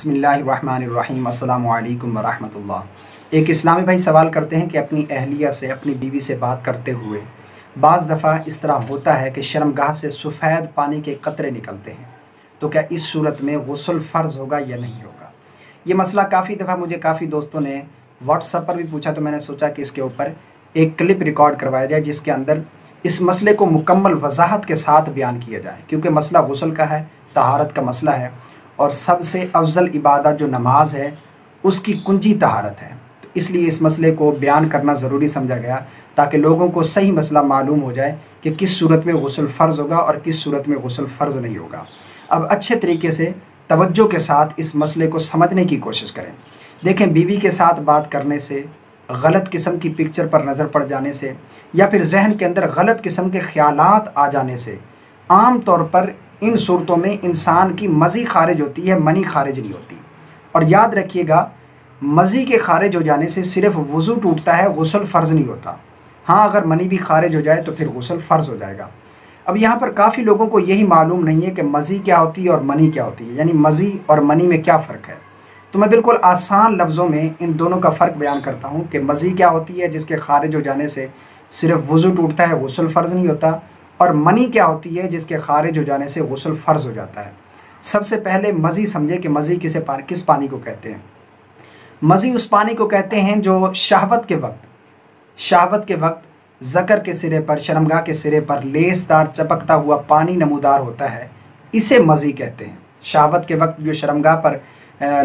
बिस्मिल्लाहिर्रहमानिर्रहीम अस्सलामु अलैकुम वरहमतुल्लाह। एक इस्लामी भाई सवाल करते हैं कि अपनी अहलिया से, अपनी बीवी से बात करते हुए बाज़ दफ़ा इस तरह होता है कि शर्मगाह से सफ़ेद पानी के कतरे निकलते हैं, तो क्या इस सूरत में गुस्ल फ़र्ज़ होगा या नहीं होगा। ये मसला काफ़ी दफ़ा मुझे काफ़ी दोस्तों ने व्हाट्सएप पर भी पूछा, तो मैंने सोचा कि इसके ऊपर एक क्लिप रिकॉर्ड करवाया जाए जिसके अंदर इस मसले को मुकम्मल वजाहत के साथ बयान किया जाए, क्योंकि मसला गुस्ल का है, तहारत का मसला है और सबसे अफजल इबादत जो नमाज है उसकी कुंजी तहारत है। तो इसलिए इस मसले को बयान करना ज़रूरी समझा गया ताकि लोगों को सही मसला मालूम हो जाए कि किस सूरत में गुस्ल फ़र्ज़ होगा और किस सूरत में गुस्ल फ़र्ज़ नहीं होगा। अब अच्छे तरीके से तवज्जो के साथ इस मसले को समझने की कोशिश करें। देखें, बीवी के साथ बात करने से, गलत किस्म की पिक्चर पर नज़र पड़ जाने से या फिर जहन के अंदर गलत किस्म के ख्यालात आ जाने से आम तौर पर इन सूरतों में इंसान की मज़ी खारिज होती है, मनी खारिज नहीं होती। और याद रखिएगा, मज़ी के खारिज हो जाने से सिर्फ वज़ू टूटता है, गुस्ल फ़र्ज़ नहीं होता। हाँ, अगर मनी भी खारिज हो जाए तो फिर गुस्ल फ़र्ज़ हो जाएगा। अब यहाँ पर काफ़ी लोगों को यही मालूम नहीं है कि मज़ी क्या होती है और मनी क्या होती है, यानी मज़ी और मनी में क्या फ़र्क है। तो मैं बिल्कुल आसान लफ्ज़ों में इन दोनों का फ़र्क बयान करता हूँ कि मज़ी क्या होती है, जिसके खारिज हो जाने से सिर्फ वज़ू टूटता है, गुस्ल फ़र्ज़ नहीं होता, और मनी क्या होती है जिसके खारिज हो जाने से गुस्ल फ़र्ज़ हो जाता है। सबसे पहले मज़ी समझे कि मज़ी किस पानी को कहते हैं। मज़ी उस पानी को कहते हैं जो शहावत के वक्त ज़कर के सिरे पर, शर्मगाह के सिरे पर लेसदार चपकता हुआ पानी नमूदार होता है, इसे मज़ी कहते हैं। शहावत के वक्त जो शर्मगाह पर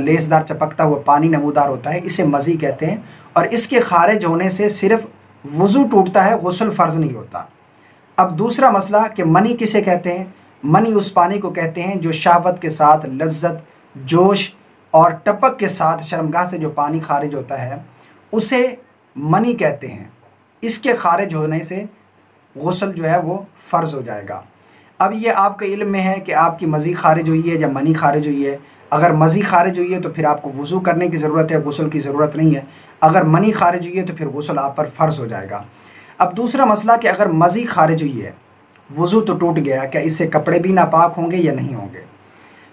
लेसदार चपकता हुआ पानी नमूदार होता है, इसे मज़ी कहते हैं। और इसके खारिज होने से सिर्फ वज़ू टूटता है, गुस्ल फ़र्ज़ नहीं होता। अब दूसरा मसला कि मनी किसे कहते हैं। मनी उस पानी को कहते हैं जो शहावत के साथ, लज्जत, जोश और टपक के साथ शर्मगाह से जो पानी खारिज होता है उसे मनी कहते हैं। इसके खारिज होने से गुस्ल जो है वो फ़र्ज़ हो जाएगा। अब ये आपके इल्म में है कि आपकी मज़ी खारिज हुई है या मनी खारिज हुई है। अगर मज़ी खारिज हुई है तो फिर आपको वज़ू करने की ज़रूरत है, गुस्ल की ज़रूरत नहीं है। अगर मनी खारिज हुई है तो फिर गुस्ल आप पर फ़र्ज़ हो जाएगा। अब दूसरा मसला कि अगर मज़ी खारिज हुई है, वज़ू तो टूट गया, क्या इससे कपड़े भी नापाक होंगे या नहीं होंगे।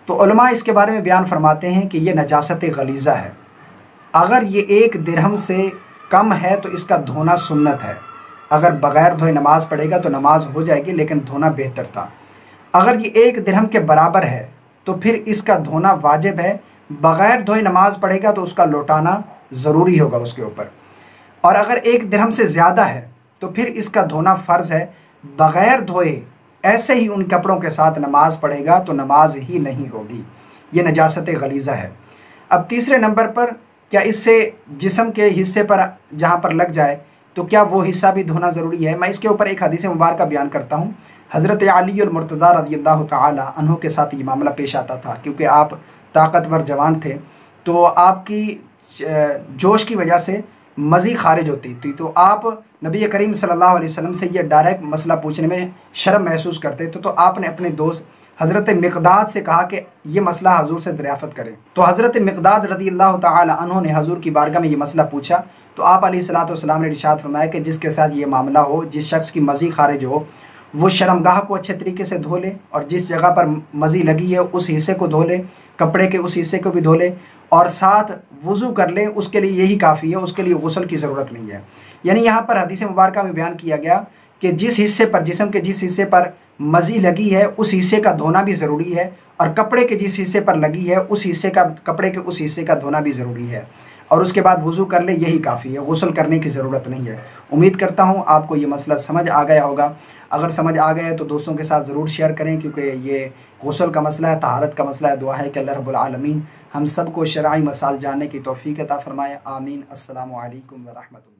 तो उलमा इसके बारे में बयान फरमाते हैं कि यह नजासत गलीज़ा है। अगर ये 1 दिरहम से कम है तो इसका धोना सुन्नत है। अगर बग़ैर धोए नमाज़ पढ़ेगा तो नमाज हो जाएगी, लेकिन धोना बेहतर था। अगर ये 1 दिरहम के बराबर है तो फिर इसका धोना वाजिब है। बग़ैर धोए नमाज़ पढ़ेगा तो उसका लौटाना ज़रूरी होगा उसके ऊपर। और अगर 1 दिरहम से ज़्यादा है तो फिर इसका धोना फ़र्ज़ है। बग़ैर धोए ऐसे ही उन कपड़ों के साथ नमाज़ पढ़ेगा तो नमाज ही नहीं होगी। ये नजासत गलीज़ा है। अब तीसरे नंबर पर, क्या इससे जिस्म के हिस्से पर जहाँ पर लग जाए तो क्या वो हिस्सा भी धोना ज़रूरी है। मैं इसके ऊपर एक हदीस मुबारक बयान करता हूँ। हज़रत अली और मुर्तज़ा रज़ियल्लाहु तआला अन्हु के साथ ये मामला पेश आता था, क्योंकि आप ताकतवर जवान थे तो आपकी जोश की वजह से मज़ी खारिज होती थी। तो आप नबी करीम सल्लल्लाहु अलैहि वसल्लम से ये डायरेक्ट मसला पूछने में शर्म महसूस करते थे। तो आपने अपने दोस्त हज़रत मिक़दाद से कहा कि ये मसला हजूर से दरियाफ़त करें। तो हज़रत मिक़दाद रज़ियल्लाहु तआला अन्हु ने हजूर की बारगाह में ये मसला पूछा। तो आप अलैहिस्सलातु वस्सलाम ने इरशाद फरमाया कि जिसके साथ ये मामला हो, जिस शख्स की मज़ी खारिज हो, वो शर्मगाह को अच्छे तरीके से धो ले और जिस जगह पर मज़ी लगी है उस हिस्से को धो ले, कपड़े के उस हिस्से को भी धो ले और साथ वज़ू कर ले। उसके लिए यही काफ़ी है, उसके लिए गुस्ल की ज़रूरत नहीं है। यानी यहाँ पर हदीस मुबारक में बयान किया गया कि जिस हिस्से पर, जिस्म के जिस हिस्से पर मज़ी लगी है उस हिस्से का धोना भी ज़रूरी है, और कपड़े के जिस हिस्से पर लगी है उस हिस्से का, कपड़े के उस हिस्से का धोना भी ज़रूरी है। और उसके बाद वज़ू कर ले, यही काफ़ी है, गुस्ल करने की ज़रूरत नहीं है। उम्मीद करता हूँ आपको ये मसला समझ आ गया होगा। अगर समझ आ गया है तो दोस्तों के साथ ज़रूर शेयर करें, क्योंकि ये गुस्ल का मसला है, तहारत का मसला है। दुआ है कि अल्लाह रब्बुल आलमीन हम सबको शरई मसाइल जानने की तौफ़ीक़ अता फ़रमाए। आमीन। अस्सलामु अलैकुम व रहमतुल्लाह।